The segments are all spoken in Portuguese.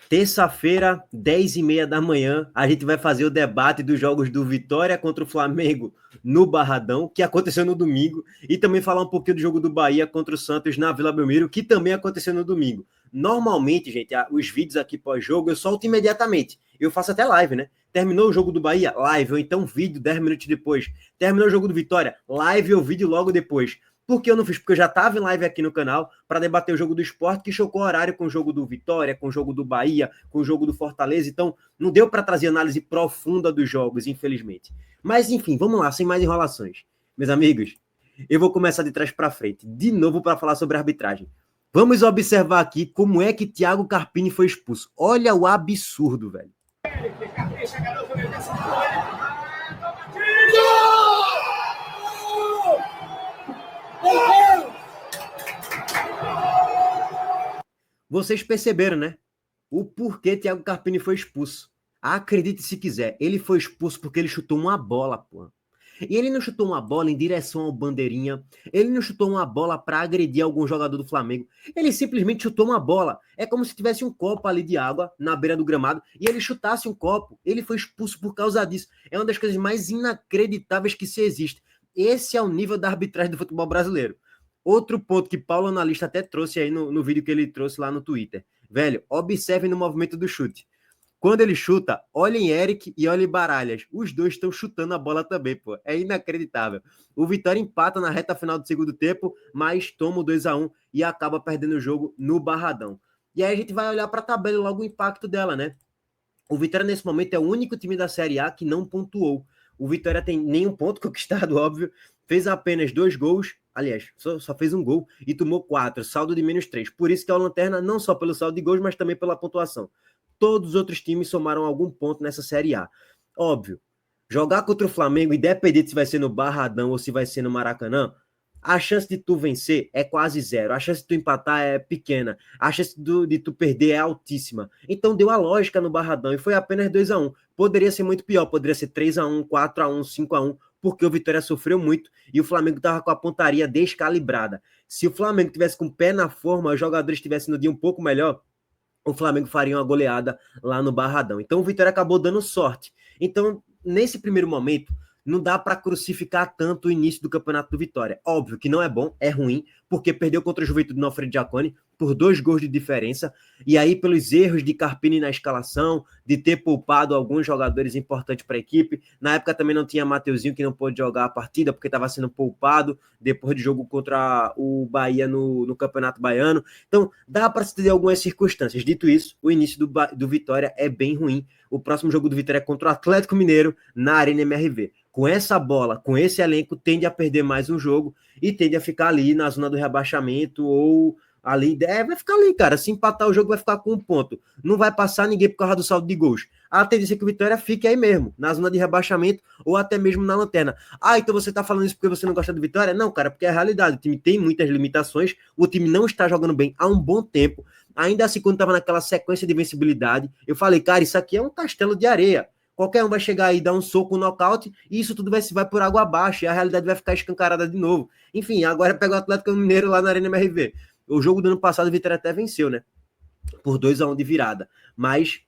Terça-feira, 10h30 da manhã, a gente vai fazer o debate dos jogos do Vitória contra o Flamengo no Barradão, que aconteceu no domingo, e também falar um pouquinho do jogo do Bahia contra o Santos na Vila Belmiro, que também aconteceu no domingo. Normalmente, gente, os vídeos aqui pós-jogo eu solto imediatamente. Eu faço até live, né? Terminou o jogo do Bahia? Live, ou então vídeo 10 minutos depois. Terminou o jogo do Vitória? Live ou vídeo logo depois. Por que eu não fiz? Porque eu já estava em live aqui no canal para debater o jogo do Sport, que chocou o horário com o jogo do Vitória, com o jogo do Bahia, com o jogo do Fortaleza. Então, não deu para trazer análise profunda dos jogos, infelizmente. Mas, enfim, vamos lá, sem mais enrolações. Meus amigos, eu vou começar de trás para frente, de novo para falar sobre a arbitragem. Vamos observar aqui como é que Thiago Carpini foi expulso. Olha o absurdo, velho. Vocês perceberam, né? O porquê Thiago Carpini foi expulso. Acredite se quiser, ele foi expulso porque ele chutou uma bola, pô. E ele não chutou uma bola em direção ao bandeirinha, ele não chutou uma bola para agredir algum jogador do Flamengo, ele simplesmente chutou uma bola. É como se tivesse um copo ali de água na beira do gramado e ele chutasse um copo. Ele foi expulso por causa disso. É uma das coisas mais inacreditáveis que se existe. Esse é o nível da arbitragem do futebol brasileiro. Outro ponto que Paulo Analista até trouxe aí no vídeo que ele trouxe lá no Twitter. Velho, observem no movimento do chute. Quando ele chuta, olhem Eric e olhem Baralhas. Os dois estão chutando a bola também, pô. É inacreditável. O Vitória empata na reta final do segundo tempo, mas toma o 2-1 e acaba perdendo o jogo no Barradão. E aí a gente vai olhar para a tabela e logo o impacto dela, né? O Vitória, nesse momento, é o único time da Série A que não pontuou. O Vitória tem nenhum ponto conquistado, óbvio. Fez apenas 2 gols. Aliás, só fez um gol e tomou 4. Saldo de -3. Por isso que é o Lanterna, não só pelo saldo de gols, mas também pela pontuação. Todos os outros times somaram algum ponto nessa Série A. Óbvio, jogar contra o Flamengo, independente se vai ser no Barradão ou se vai ser no Maracanã, a chance de tu vencer é quase zero. A chance de tu empatar é pequena. A chance de tu perder é altíssima. Então deu a lógica no Barradão e foi apenas 2-1. Poderia ser muito pior. Poderia ser 3-1, 4-1, 5-1, porque o Vitória sofreu muito e o Flamengo estava com a pontaria descalibrada. Se o Flamengo tivesse com o pé na forma, os jogadores estivessem no dia um pouco melhor, o Flamengo faria uma goleada lá no Barradão. Então o Vitória acabou dando sorte. Então, nesse primeiro momento, não dá para crucificar tanto o início do campeonato do Vitória. Óbvio que não é bom, é ruim, porque perdeu contra o Juventude no Alfredo Jaconi por 2 gols de diferença, e aí pelos erros de Carpini na escalação, de ter poupado alguns jogadores importantes para a equipe. Na época também não tinha Mateuzinho, que não pôde jogar a partida, porque estava sendo poupado depois do jogo contra o Bahia no Campeonato Baiano. Então, dá para se ter algumas circunstâncias. Dito isso, o início do Vitória é bem ruim. O próximo jogo do Vitória é contra o Atlético Mineiro, na Arena MRV. Com essa bola, com esse elenco, tende a perder mais um jogo e tende a ficar ali na zona do rebaixamento ou ali. Vai ficar ali, cara. Se empatar o jogo, vai ficar com 1 ponto. Não vai passar ninguém por causa do saldo de gols. A tendência é que o Vitória fique aí mesmo, na zona de rebaixamento ou até mesmo na lanterna. Ah, então você tá falando isso porque você não gosta do Vitória? Não, cara, porque é a realidade. O time tem muitas limitações, o time não está jogando bem há um bom tempo. Ainda assim, quando estava naquela sequência de vencibilidade, eu falei, cara, isso aqui é um castelo de areia. Qualquer um vai chegar aí, dar um soco, um nocaute, e isso tudo vai por água abaixo, e a realidade vai ficar escancarada de novo. Enfim, agora pega o Atlético Mineiro lá na Arena MRV. O jogo do ano passado, o Vitória até venceu, né? Por 2-1 de virada. Mas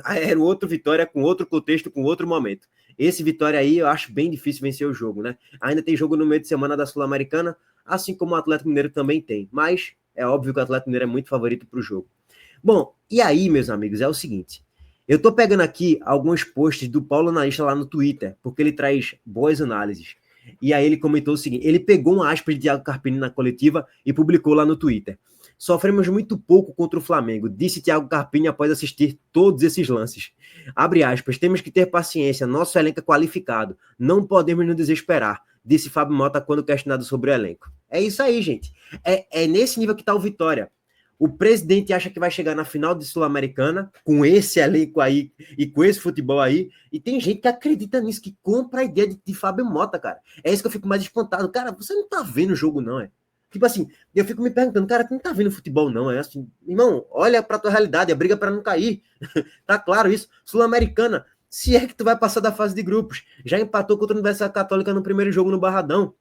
era outro Vitória com outro contexto, com outro momento. Esse Vitória aí, eu acho bem difícil vencer o jogo, né? Ainda tem jogo no meio de semana da Sul-Americana, assim como o Atlético Mineiro também tem. Mas é óbvio que o Atlético Mineiro é muito favorito para o jogo. Bom, e aí, meus amigos, é o seguinte. Eu tô pegando aqui alguns posts do Paulo Analista lá no Twitter, porque ele traz boas análises. E aí ele comentou o seguinte, ele pegou uma aspas de Thiago Carpini na coletiva e publicou lá no Twitter. Sofremos muito pouco contra o Flamengo, disse Thiago Carpini após assistir todos esses lances. Abre aspas, temos que ter paciência, nosso elenco é qualificado, não podemos nos desesperar, disse Fábio Mota quando questionado sobre o elenco. É isso aí, gente. É nesse nível que tá o Vitória. O presidente acha que vai chegar na final de Sul-Americana com esse elenco aí e com esse futebol aí. E tem gente que acredita nisso, que compra a ideia de Fábio Mota, cara. É isso que eu fico mais espantado. Cara, você não tá vendo o jogo, não, é? Tipo assim, eu fico me perguntando, cara, tu não tá vendo futebol, não, é assim. Irmão, olha pra tua realidade, a briga para não cair. Tá claro isso. Sul-Americana, se é que tu vai passar da fase de grupos. Já empatou contra a Universidade Católica no primeiro jogo no Barradão.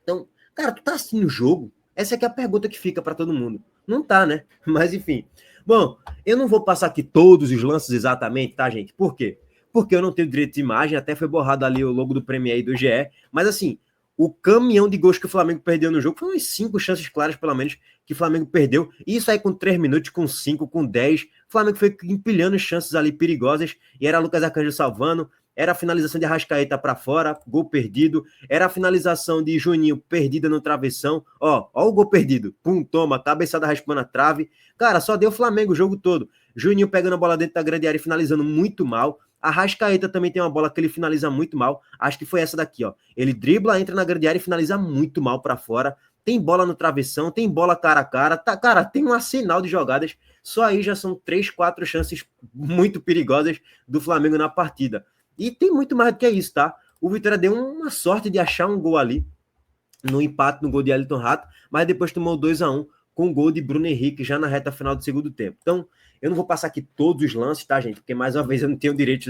Então, cara, tu tá assistindo o jogo? Essa aqui é a pergunta que fica para todo mundo. Não tá, né? Mas enfim. Bom, eu não vou passar aqui todos os lances exatamente, tá, gente? Por quê? Porque eu não tenho direito de imagem, até foi borrado ali o logo do Premier e do GE, mas assim, o caminhão de gols que o Flamengo perdeu no jogo foram umas 5 chances claras, pelo menos, que o Flamengo perdeu, e isso aí com 3 minutos, com 5, com 10, o Flamengo foi empilhando chances ali perigosas, e era Lucas Arcanjo salvando, era a finalização de Arrascaeta para fora, gol perdido, era a finalização de Juninho perdida no travessão, ó o gol perdido, pum, toma, cabeçada raspando a trave, cara, só deu Flamengo o jogo todo, Juninho pegando a bola dentro da grande área e finalizando muito mal, Arrascaeta também tem uma bola que ele finaliza muito mal, acho que foi essa daqui, ó, ele dribla, entra na grande área e finaliza muito mal para fora, tem bola no travessão, tem bola cara a cara, tá, cara, tem um arsenal de jogadas, só aí já são 3, 4 chances muito perigosas do Flamengo na partida. E tem muito mais do que isso, tá? O Vitória deu uma sorte de achar um gol ali, no empate, no gol de Elton Rato, mas depois tomou 2-1 com o gol de Bruno Henrique já na reta final do segundo tempo. Então, eu não vou passar aqui todos os lances, tá, gente? Porque, mais uma vez, eu não tenho direito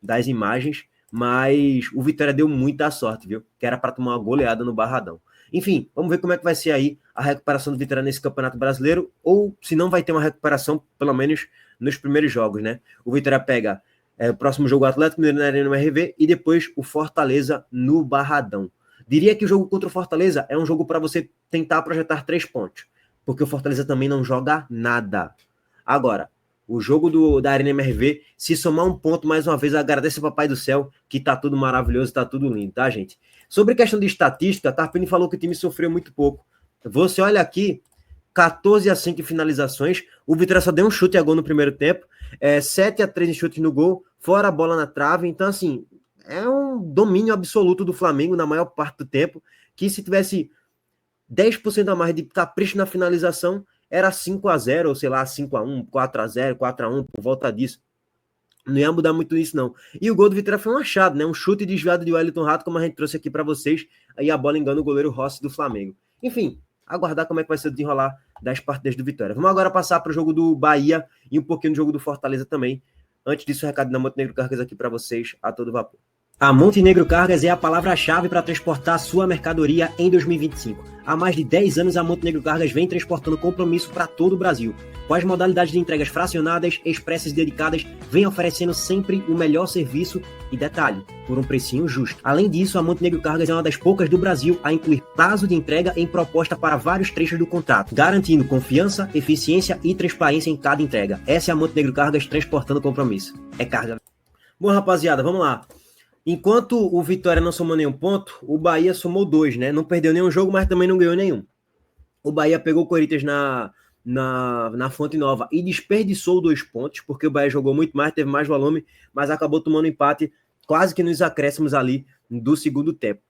das imagens, mas o Vitória deu muita sorte, viu? Que era para tomar uma goleada no Barradão. Enfim, vamos ver como é que vai ser aí a recuperação do Vitória nesse Campeonato Brasileiro, ou se não vai ter uma recuperação, pelo menos nos primeiros jogos, né? O Vitória pega o próximo jogo o Atlético Mineiro na Arena MRV e depois o Fortaleza no Barradão. Diria que o jogo contra o Fortaleza é um jogo para você tentar projetar 3 pontos, porque o Fortaleza também não joga nada. Agora, o jogo da Arena MRV, se somar um ponto mais uma vez, agradece ao Papai do Céu, que tá tudo maravilhoso, tá tudo lindo, tá, gente? Sobre questão de estatística, Carpini falou que o time sofreu muito pouco. Você olha aqui, 14-5 em finalizações, o Vitória só deu um chute a gol no primeiro tempo, 7-3 em chutes no gol, fora a bola na trave, então assim, é um domínio absoluto do Flamengo na maior parte do tempo, que se tivesse 10% a mais de capricho na finalização, era 5-0, ou sei lá, 5-1, 4-0, 4-1, por volta disso. Não ia mudar muito isso, não. E o gol do Vitória foi um achado, né? Um chute desviado de Wellington Rato, como a gente trouxe aqui para vocês, aí a bola engana o goleiro Rossi do Flamengo. Enfim, aguardar como é que vai ser o desenrolar das partidas do Vitória. Vamos agora passar para o jogo do Bahia e um pouquinho do jogo do Fortaleza também. Antes disso, o recado da Montenegro Cargas aqui para vocês, a todo vapor. A Montenegro Cargas é a palavra-chave para transportar sua mercadoria em 2025. Há mais de 10 anos, a Montenegro Cargas vem transportando compromisso para todo o Brasil. Com as modalidades de entregas fracionadas, expressas e dedicadas, vem oferecendo sempre o melhor serviço e detalhe, por um precinho justo. Além disso, a Montenegro Cargas é uma das poucas do Brasil a incluir prazo de entrega em proposta para vários trechos do contrato, garantindo confiança, eficiência e transparência em cada entrega. Essa é a Montenegro Cargas transportando compromisso. É carga. Bom, rapaziada, vamos lá. Enquanto o Vitória não somou nenhum ponto, o Bahia somou 2, né? Não perdeu nenhum jogo, mas também não ganhou nenhum. O Bahia pegou o Corinthians na Fonte Nova e desperdiçou 2 pontos, porque o Bahia jogou muito mais, teve mais volume, mas acabou tomando empate quase que nos acréscimos ali do segundo tempo.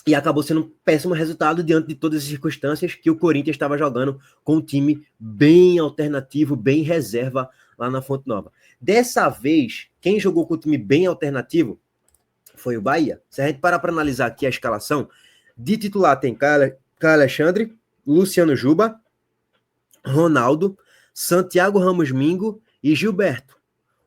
E acabou sendo um péssimo resultado diante de todas as circunstâncias que o Corinthians estava jogando com um time bem alternativo, bem reserva lá na Fonte Nova. Dessa vez, quem jogou com o time bem alternativo foi o Bahia. Se a gente parar para analisar aqui a escalação, de titular tem Caio Alexandre, Luciano Juba, Ronaldo, Santiago Ramos Mingo e Gilberto.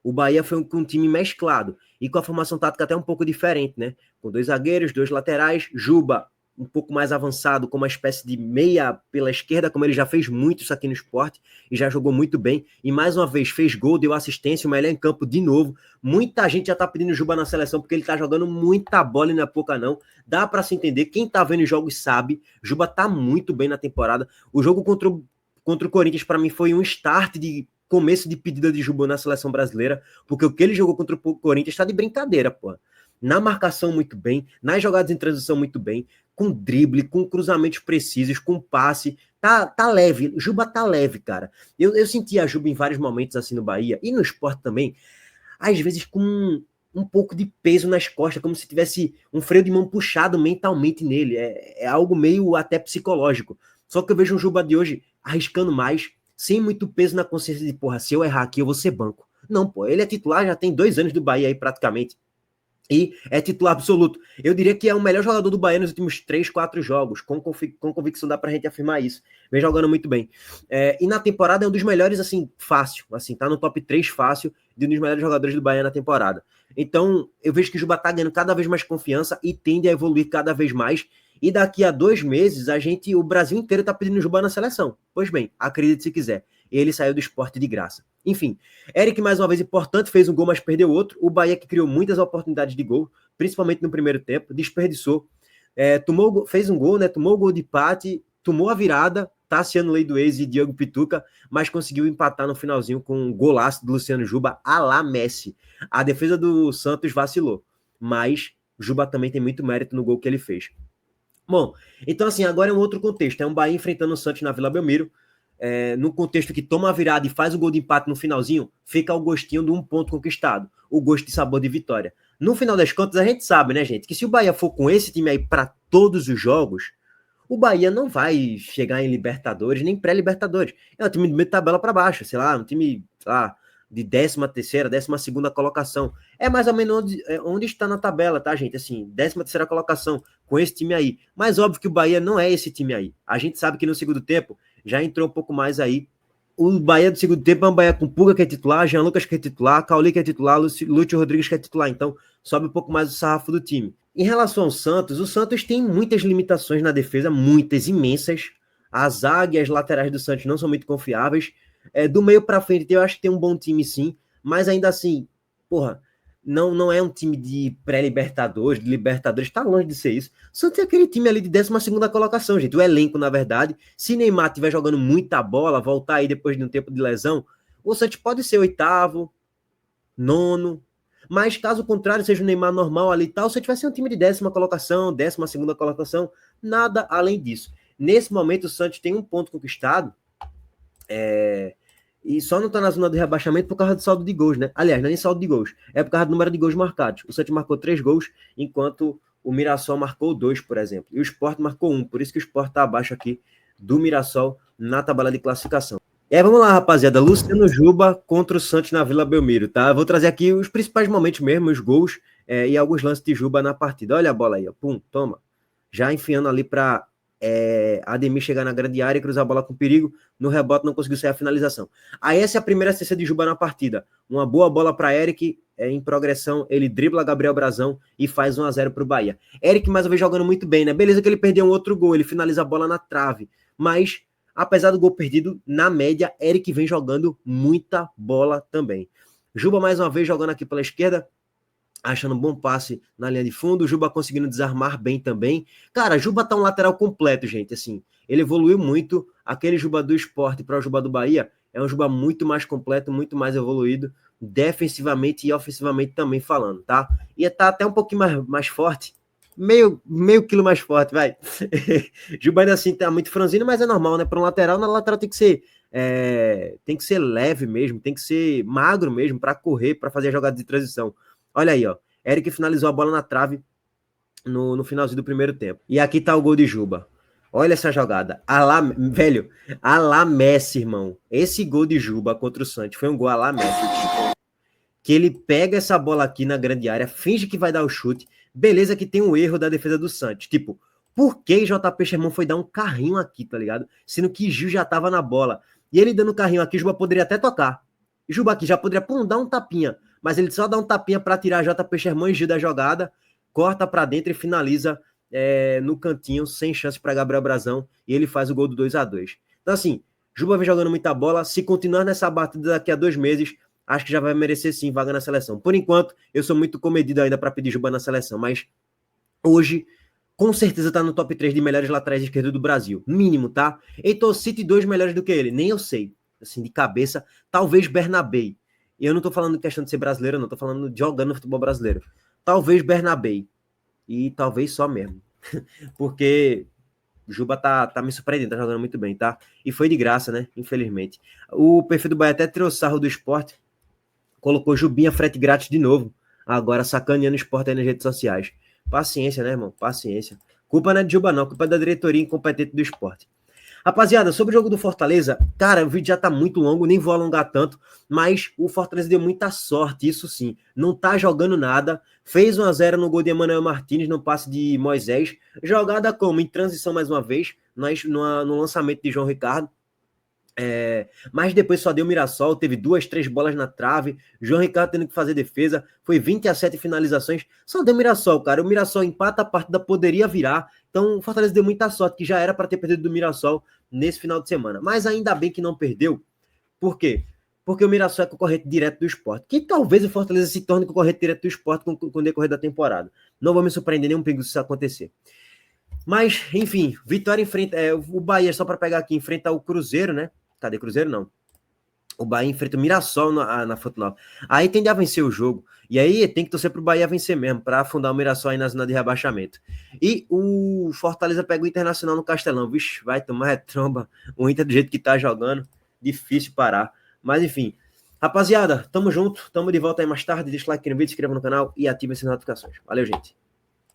O Bahia foi com um time mesclado e com a formação tática até um pouco diferente, né? Com 2 zagueiros, 2 laterais, Juba um pouco mais avançado, como uma espécie de meia pela esquerda, como ele já fez muito isso aqui no Sport, e já jogou muito bem, e mais uma vez fez gol, deu assistência, o melhor em campo de novo. Muita gente já tá pedindo Juba na seleção, porque ele tá jogando muita bola e não é pouca não, dá para se entender, quem tá vendo os jogos sabe, Juba tá muito bem na temporada. O jogo contra o Corinthians, para mim, foi um start de começo de pedida de Juba na seleção brasileira, porque o que ele jogou contra o Corinthians tá de brincadeira, pô. Na marcação muito bem, nas jogadas em transição muito bem, com drible, com cruzamentos precisos, com passe, tá leve, Juba tá leve, cara. Eu senti a Juba em vários momentos assim no Bahia, e no Sport também, às vezes com um pouco de peso nas costas, como se tivesse um freio de mão puxado mentalmente nele, é algo meio até psicológico. Só que eu vejo um Juba de hoje arriscando mais, sem muito peso na consciência de, porra, se eu errar aqui eu vou ser banco. Não, pô, ele é titular, já tem 2 anos do Bahia aí praticamente, e é titular absoluto. Eu diria que é o melhor jogador do Bahia nos últimos 3, 4 jogos. Com convicção dá pra gente afirmar isso. Vem jogando muito bem. E na temporada é um dos melhores, assim, fácil. Assim, tá no top 3 fácil de um dos melhores jogadores do Bahia na temporada. Então, eu vejo que o Juba tá ganhando cada vez mais confiança e tende a evoluir cada vez mais. E daqui a 2 meses, o Brasil inteiro tá pedindo o Juba na seleção. Pois bem, acredite se quiser. e ele saiu do Sport de graça. Enfim, Eric mais uma vez importante, fez um gol, mas perdeu outro. O Bahia que criou muitas oportunidades de gol, principalmente no primeiro tempo, desperdiçou. Fez um gol, né? Tomou o gol de empate, tomou a virada, Tassiano Lei do Ex e Diogo Pituca, mas conseguiu empatar no finalzinho com um golaço do Luciano Juba à la Messi. A defesa do Santos vacilou, mas Juba também tem muito mérito no gol que ele fez. Bom, então assim, agora é um outro contexto, é um Bahia enfrentando o Santos na Vila Belmiro, no contexto que toma a virada e faz o gol de empate no finalzinho, fica o gostinho de um ponto conquistado, o gosto de sabor de vitória. No final das contas, a gente sabe, né, gente, que se o Bahia for com esse time aí para todos os jogos, o Bahia não vai chegar em Libertadores, nem pré-Libertadores. É um time de meio de tabela para baixo, sei lá, um time, sei lá, de 13ª, 12ª colocação. É mais ou menos onde está na tabela, tá, gente? Assim, 13ª colocação com esse time aí. Mas óbvio que o Bahia não é esse time aí. A gente sabe que no segundo tempo já entrou um pouco mais aí. O Bahia do segundo tempo é um Bahia com Puga, que é titular, Jean Lucas, que é titular, Cauli, que é titular, Lúcio Rodrigues, que é titular. Então, sobe um pouco mais o sarrafo do time. Em relação ao Santos, o Santos tem muitas limitações na defesa, muitas, imensas. A zaga e as laterais do Santos não são muito confiáveis. Do meio para frente, eu acho que tem um bom time, sim, mas ainda assim, porra, não é um time de pré-Libertadores, de Libertadores, tá longe de ser isso. O Santos é aquele time ali de 12ª colocação, gente. O elenco, na verdade, se Neymar estiver jogando muita bola, voltar aí depois de um tempo de lesão, o Santos pode ser 8º, 9º, mas caso contrário, seja o Neymar normal ali e tal, se tivesse um time de 10ª colocação, 12ª colocação, nada além disso. Nesse momento, o Santos tem um ponto conquistado, e só não tá na zona do rebaixamento por causa do saldo de gols, né? Aliás, não é nem saldo de gols, é por causa do número de gols marcados. O Santos marcou 3 gols, enquanto o Mirassol marcou 2, por exemplo. E o Sport marcou 1, por isso que o Sport tá abaixo aqui do Mirassol na tabela de classificação. Vamos lá, rapaziada. Luciano Juba contra o Santos na Vila Belmiro, tá? Eu vou trazer aqui os principais momentos mesmo, os gols e alguns lances de Juba na partida. Olha a bola aí, ó. Pum, toma. Já enfiando ali para Ademir chegar na grande área e cruzar a bola com perigo. No rebote não conseguiu sair a finalização. Aí essa é a primeira assistência de Juba na partida. Uma boa bola para Eric, em progressão, ele dribla Gabriel Brazão e faz 1-0 para o Bahia. Eric mais uma vez jogando muito bem, né? Beleza que ele perdeu um outro gol, ele finaliza a bola na trave, mas apesar do gol perdido, na média, Eric vem jogando muita bola também. Juba mais uma vez jogando aqui pela esquerda, achando um bom passe na linha de fundo, Juba conseguindo desarmar bem também. Cara, Juba tá um lateral completo, gente, assim, ele evoluiu muito, aquele Juba do Sport para o Juba do Bahia é um Juba muito mais completo, muito mais evoluído, defensivamente e ofensivamente também falando, tá? E tá até um pouquinho mais forte, meio quilo mais forte, vai. Juba ainda assim tá muito franzino, mas é normal, né? Para um lateral, na lateral tem que ser leve mesmo, tem que ser magro mesmo para correr, para fazer a jogada de transição. Olha aí, ó. Eric finalizou a bola na trave no finalzinho do primeiro tempo. E aqui tá o gol de Juba. Olha essa jogada. Velho, a la Messi, irmão. Esse gol de Juba contra o Santos foi um gol a la Messi. Que ele pega essa bola aqui na grande área, finge que vai dar o chute. Beleza que tem um erro da defesa do Santos. Tipo, por que JP Sherman foi dar um carrinho aqui, tá ligado? Sendo que Gil já tava na bola. E ele dando carrinho aqui, Juba poderia até tocar. Juba aqui já poderia dar um tapinha. Mas ele só dá um tapinha para tirar JP Sherman e Gil da jogada, corta para dentro e finaliza no cantinho, sem chance para Gabriel Brazão. E ele faz o gol do 2-2. Então assim, Juba vem jogando muita bola. Se continuar nessa batida daqui a 2 meses, acho que já vai merecer sim vaga na seleção. Por enquanto, eu sou muito comedido ainda para pedir Juba na seleção, mas hoje, com certeza está no top 3 de melhores laterais esquerdos do Brasil. Mínimo, tá? Então, cite 2 melhores do que ele. Nem eu sei. Assim, de cabeça, talvez Bernabé. E eu não tô falando de questão de ser brasileiro, não. Tô falando de jogando no futebol brasileiro. Talvez Bernabé. E talvez só mesmo. Porque Juba tá me surpreendendo, tá jogando muito bem, tá? E foi de graça, né? Infelizmente. O perfil do Bahia até tirou sarro do Sport. Colocou Jubinha frete grátis de novo. Agora sacaneando o Sport aí nas redes sociais. Paciência, né, irmão? Paciência. Culpa não é de Juba, não. Culpa é da diretoria incompetente do Sport. Rapaziada, sobre o jogo do Fortaleza, cara, o vídeo já tá muito longo, nem vou alongar tanto, mas o Fortaleza deu muita sorte, isso sim. Não tá jogando nada, fez 1-0 no gol de Emmanuel Martins, no passe de Moisés, jogada como? Em transição mais uma vez, no lançamento de João Ricardo. Mas depois só deu Mirassol, teve 2, 3 bolas na trave, João Ricardo tendo que fazer defesa, foi 27 finalizações, só deu Mirassol, cara. O Mirassol empata, a partida poderia virar, então o Fortaleza deu muita sorte, que já era para ter perdido do Mirassol nesse final de semana, mas ainda bem que não perdeu, Por quê? Porque o Mirassol é concorrente direto do Sport. Que talvez o Fortaleza se torne concorrente direto do Sport com o decorrer da temporada. Não vou me surpreender nenhum pingo se isso acontecer. Mas, enfim, Vitória enfrenta... o Bahia, só para pegar aqui, enfrenta o Cruzeiro, né? Cadê Cruzeiro? Não. O Bahia enfrenta o Mirassol na Fonte Nova. Aí tende a vencer o jogo. E aí tem que torcer pro Bahia vencer mesmo, para afundar o Mirassol aí na zona de rebaixamento. E o Fortaleza pega o Internacional no Castelão. Vixe, vai tomar tromba. O Inter do jeito que tá jogando, difícil parar. Mas enfim, rapaziada, tamo junto. Tamo de volta aí mais tarde. Deixa o like no vídeo, se inscreva no canal e ative as notificações. Valeu, gente.